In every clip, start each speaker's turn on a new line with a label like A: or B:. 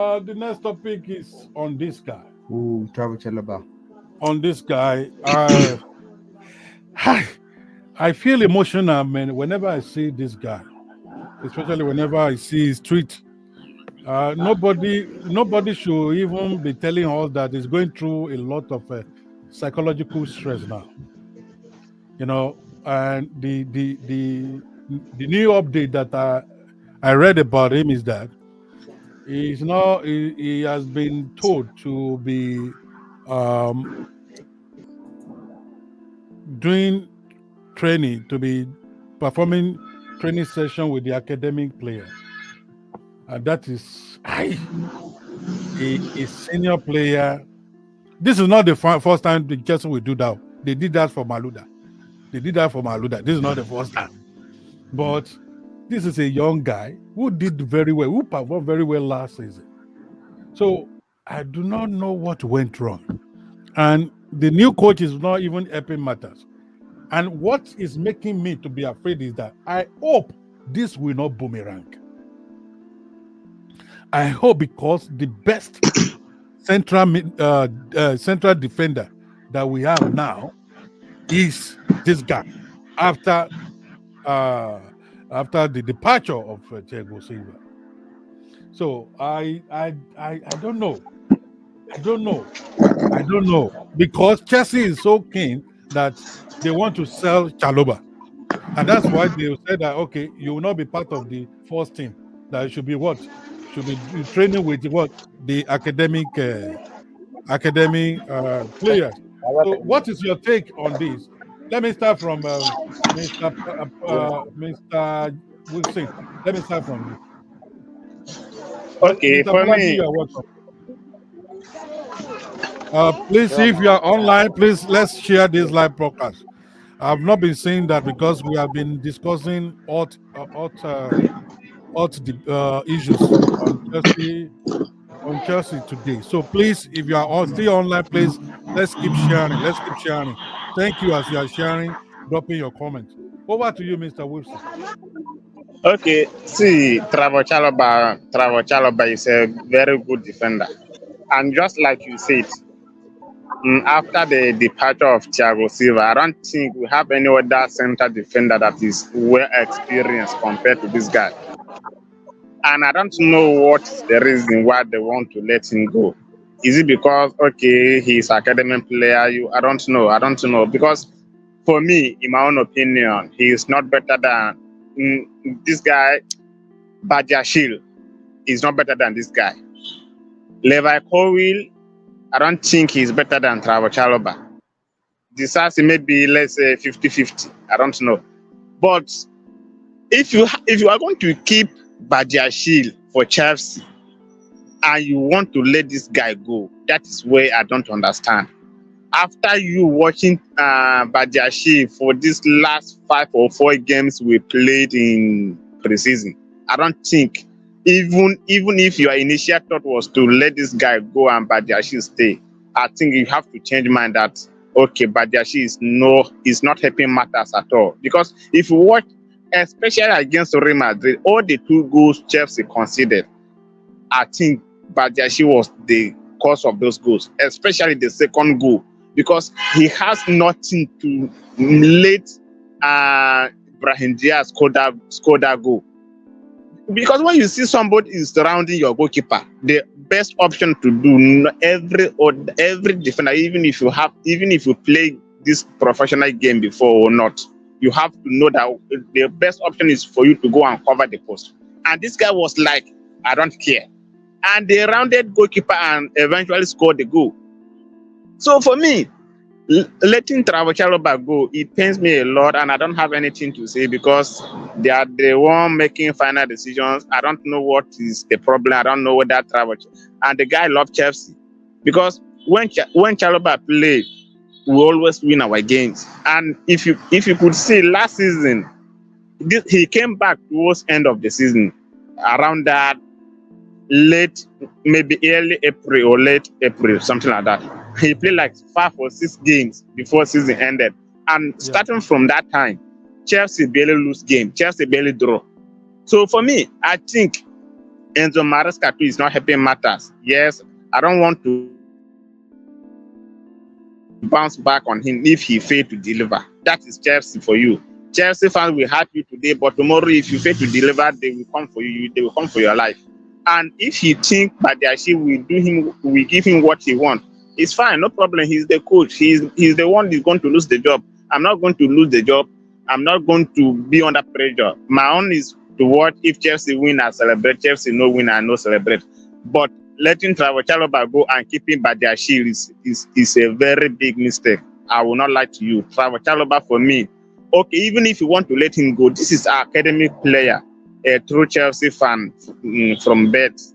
A: The next topic is on this guy.
B: Ooh, Trevor Chalaba.
A: On this guy, I, I feel emotional, man, whenever I see this guy, especially whenever I see his tweet. Nobody should even be telling us that he's going through a lot of psychological stress now. You know, and the new update that I read about him is that he has been told to be um, doing training, to be performing training session with the academic player, and that is a senior player. This is not the first time the Chelsea will do that. They did that for Maluda. They did that for Maluda. This is not the first time. But this is a young guy who did very well, who performed very well last season. So I do not know what went wrong. And the new coach is not even helping matters. And what is making me to be afraid is that I hope this will not boomerang. I hope because the best central defender that we have now is this guy after uh, after the departure of Thiago Silva. So I don't know. I don't know. I don't know because Chelsea is so keen that they want to sell Chaloba, and that's why they said that okay, you will not be part of the first team. That it should be what should be training with what the players. So, what is your take on this? Let me start from Mr. Wilson. Let me start from you.
C: Okay,
A: Mr.
C: for
A: Bolaji,
C: me,
A: you are welcome. Please, if you are online, please let's share this live broadcast. I've not been saying that because we have been discussing issues on Chelsea today. So please, if you are still online, please let's keep sharing. Let's keep sharing. Thank you as you are sharing, dropping your comments. Over to you, Mr. Wilson.
C: okay, see, Trevor Chalobah is a very good defender. And just like you said, after the departure of Thiago Silva, I don't think we have any other center defender that is well experienced compared to this guy. And I don't know what is the reason why they want to let him go. Is it because okay he's academic player? I don't know. I don't know because for me, in my own opinion, he is not better than mm, this guy. Badiashile is not better than this guy. Levi Colwill, I don't think he's better than Trevor Chalobah. Disasi maybe let's say 50-50. I don't know. But if you are going to keep Badiashile for Chelsea and you want to let this guy go, that is where I don't understand. After you watching Badiashile for these last 5 or 4 games we played in preseason, I don't think even if your initial thought was to let this guy go and Badiashile stay, I think you have to change mind that okay, Badiashile is not helping matters at all. Because if you watch, especially against Real Madrid, all the 2 goals Chelsea conceded, I think Badiashile was the cause of those goals, especially the second goal, because he has nothing to let Brahim Diaz score that goal. Because when you see somebody is surrounding your goalkeeper, the best option to do every defender, even if you play this professional game before or not, you have to know that the best option is for you to go and cover the post. And this guy was like, I don't care. And they rounded goalkeeper and eventually scored the goal. So for me, letting Trevor Chalobah go, it pains me a lot, and I don't have anything to say because they are the one making final decisions. I don't know what is the problem. I don't know whether Trevor and the guy loved Chelsea because when Chalobah played, we always win our games. And if you could see last season, he came back towards end of the season around that late, maybe early April or late April, something like that. He played like 5 or 6 games before season ended. And
A: Yeah.
C: starting from that time, Chelsea barely lose game. Chelsea barely draw. So for me, I think Enzo Maresca too is not helping matters. Yes, I don't want to bounce back on him if he failed to deliver. That is Chelsea for you. Chelsea fans will help you today, but tomorrow, if you fail to deliver, they will come for you. They will come for your life. And if you think Badiashile will give him what he wants, it's fine, no problem. He's the coach. He's the one who's going to lose the job. I'm not going to lose the job. I'm not going to be under pressure. My own is to watch. If Chelsea win, I celebrate. Chelsea no win, I no celebrate. But letting Trevor Chalobah go and keeping Badiashile is a very big mistake. I will not lie to you. Trevor Chalobah for me, okay, even if you want to let him go, this is an academic player, a true Chelsea fan from birth.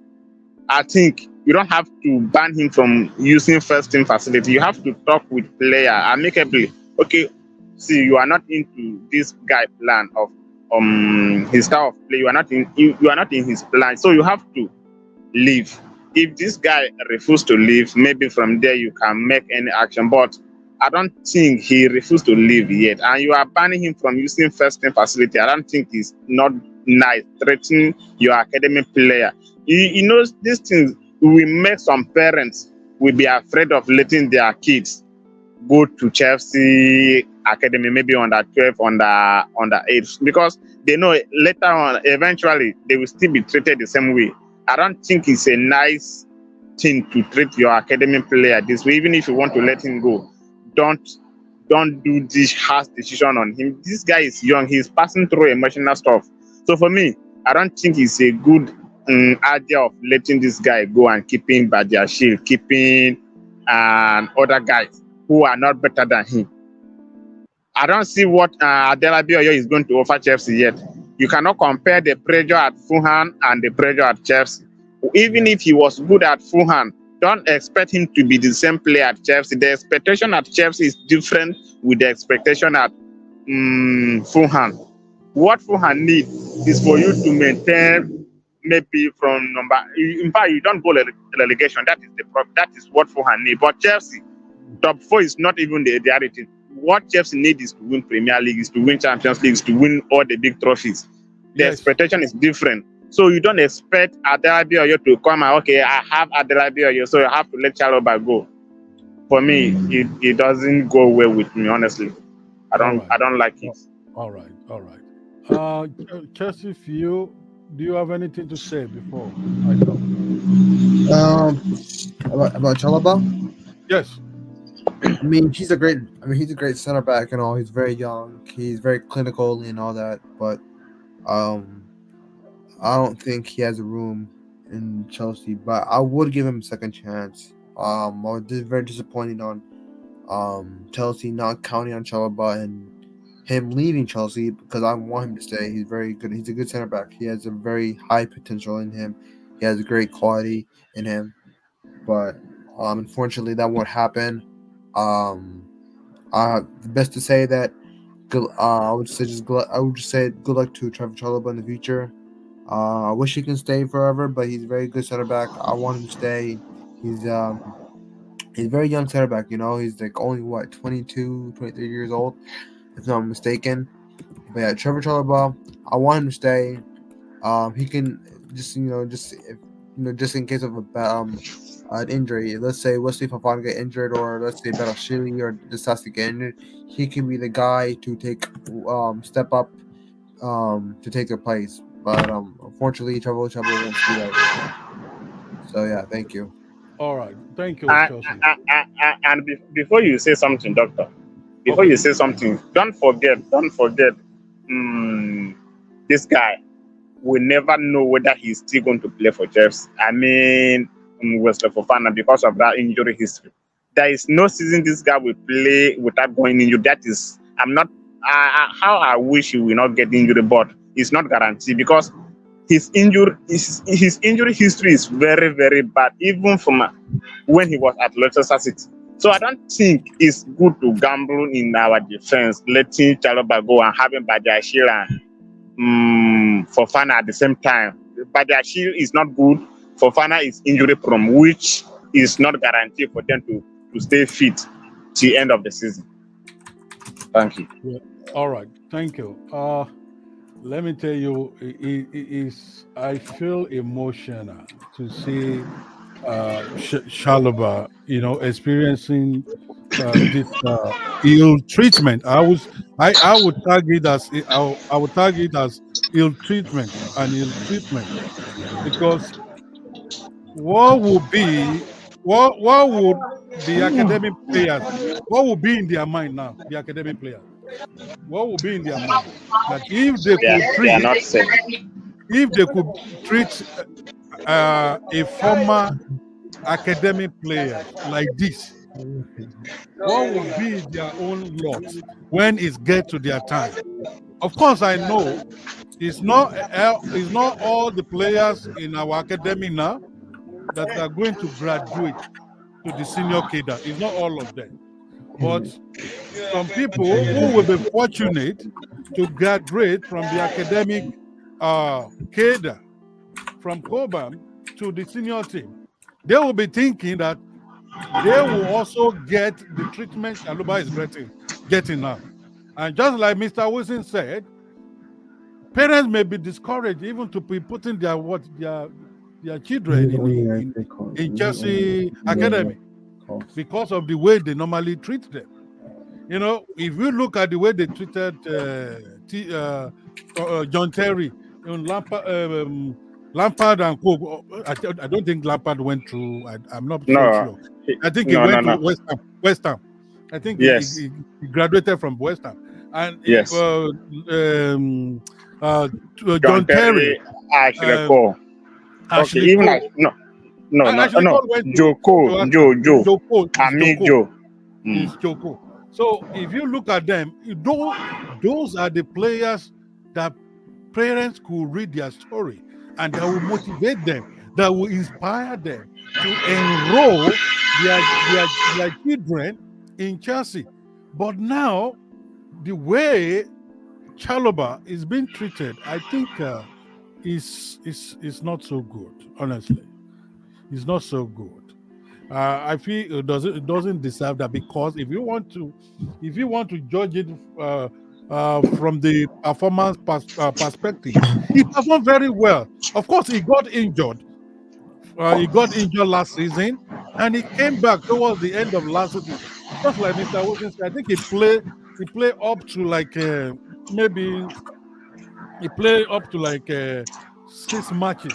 C: I think you don't have to ban him from using first team facility. You have to talk with player amicably. Okay, see, you are not into this guy plan of his style of play. You are not in his plan, so you have to leave. If this guy refuses to leave, maybe from there you can make any action. But I don't think he refused to leave yet. And you are banning him from using first team facility. I don't think it's not nice, threatening your academic player. You know, these things will make some parents will be afraid of letting their kids go to Chelsea academy, maybe under 12, under 8, because they know later on, eventually, they will still be treated the same way. I don't think it's a nice thing to treat your academic player this way. Even if you want to let him go, don't do this harsh decision on him. This guy is young. He's passing through emotional stuff. So for me, I don't think it's a good idea of letting this guy go and keeping Badiashile, keeping other guys who are not better than him. I don't see what Adelaide Oyo is going to offer Chelsea yet. You cannot compare the pressure at Fulham and the pressure at Chelsea. Even if he was good at Fulham, don't expect him to be the same player at Chelsea. The expectation at Chelsea is different with the expectation at Fulham. What Fulham needs is for you to maintain maybe from number. In fact, you don't go relegation. That is the problem. That is what Fulham needs. But Chelsea, top 4 is not even the reality. What Chelsea needs is to win Premier League, is to win Champions League, is to win all the big trophies. The expectation is different. So you don't expect Adelaide Oyo to come and, okay, I have Adelaide Oyo, so you have to let Chalobah go. For me, it doesn't go well with me, honestly. I don't like it.
A: All right. Chelsea, for you, do you have anything to say before I go?
B: About Chalobah?
A: Yes.
B: I mean, he's a great center back and all. He's very young. He's very clinical and all that. But I don't think he has a room in Chelsea. But I would give him a second chance. I was very disappointed on Chelsea not counting on Chalobah and him leaving Chelsea, because I want him to stay. He's very good. He's a good center back. He has a very high potential in him. He has a great quality in him. But unfortunately, that won't happen. The best to say that I would just say good luck to Trevor Chalobah in the future. I wish he can stay forever, but he's a very good center back. I want him to stay. He's a very young center back. You know, he's like only 22, 23 years old, if not mistaken. But yeah, Trevor Chalobah, I want him to stay. He can just in case of an injury. Let's say Wesley Fofana get injured, or let's say Badiashile or Disasi get injured. He can be the guy to step up to take their place. But unfortunately, Trevor won't do that. So yeah, thank you.
A: All right, thank you, Chelsea.
C: And before you say something, Doctor, you say something, don't forget, this guy, we never know whether he's still going to play for Chelsea. I mean, Wesley Fofana, because of that injury history. There is no season this guy will play without going injured. That is, how I wish he will not get injured, but it's not guaranteed, because his injury history is very, very bad, even from when he was at Leicester City. So I don't think it's good to gamble in our defense, letting Chalobah go and having Badiashile and Fofana at the same time. Badiashile is not good. Fofana is injury prone, which is not guaranteed for them to stay fit till the end of the season. Thank you.
A: Yeah. All right, thank you. let me tell you, it is. I feel emotional to see Shalaba, experiencing this ill treatment. I would tag it as I would tag it as ill treatment and ill treatment because what would be what would the academic players what would be in their mind now? The academic players, what would be in their mind that
C: They are not safe.
A: if they could treat a former academic players like this, what will be their own lot when it gets to their time? Of course, I know it's not all the players in our academy now that are going to graduate to the senior cadre. It's not all of them, but some people who will be fortunate to graduate from the academic cadre from Cobham to the senior team, they will be thinking that they will also get the treatment Aluba is getting now. And just like Mr. Wilson said, parents may be discouraged even to be putting their children in Chelsea Academy because of the way they normally treat them. If you look at the way they treated John Terry in Lampard and Co. I don't think Lampard went through. I'm not so sure. I think he went to West Ham. I think
C: yes.
A: he graduated from West Ham. And
C: yes.
A: John Terry,
C: Ashley Cole. Okay, even like no. Joko. Amijo.
A: Is Joko. So if you look at them, those are the players that parents could read their story and that will motivate them, that will inspire them to enroll their children in Chelsea. But now, the way Chalobah is being treated, I think is not so good. Honestly, it's not so good. I feel it doesn't deserve that, because if you want to judge it from the performance perspective, he performed very well. Of course, he got injured. He got injured last season, and he came back towards the end of last season. Just like Mr. Wilson said, I think he played up to like maybe he played up to like 6 matches.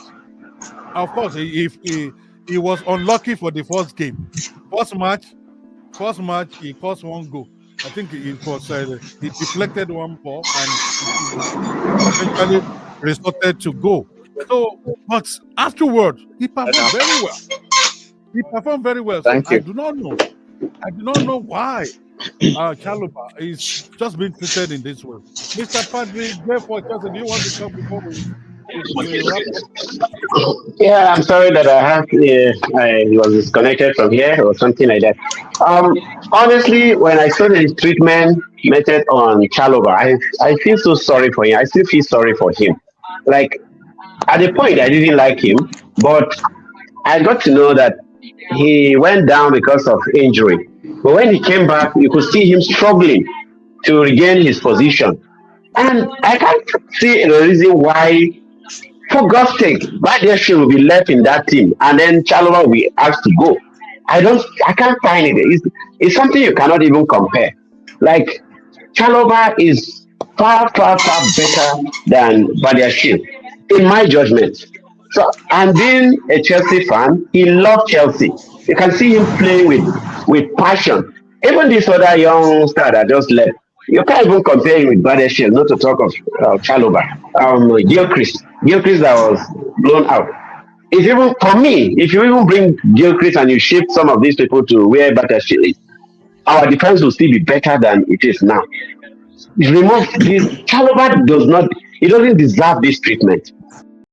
A: Of course, he was unlucky for the first game. First match, he caused 1 goal. I think he deflected 1 ball and eventually resorted to goal. So, but afterwards, he performed very well. He performed very well. So
C: Thank you.
A: I do not know why Chalobah is just being treated in this way. Mr. Padre, therefore, do you want to talk before we wrap up?
D: Yeah, I'm sorry that I was disconnected from here or something like that. Honestly, when I saw the treatment method on Chalobah, I feel so sorry for him. I still feel sorry for him. Like, at the point, I didn't like him, but I got to know that he went down because of injury. But when he came back, you could see him struggling to regain his position. And I can't see the reason why, for God's sake, Badiashile will be left in that team, and then Chalobah will be asked to go. I can't find it. It's something you cannot even compare. Like, Chalobah is far, far, far better than Badiashile, in my judgment. So, and being a Chelsea fan, he loved Chelsea. You can see him playing with passion. Even this other young star that just left, you can't even compare him with Badiashile, not to talk of Chalobah. Gilchrist that was blown out. If even for me, if you even bring Gilchrist and you shift some of these people to where Badiashile is, our defense will still be better than it is now. Remove this. Chalobah doesn't deserve this treatment.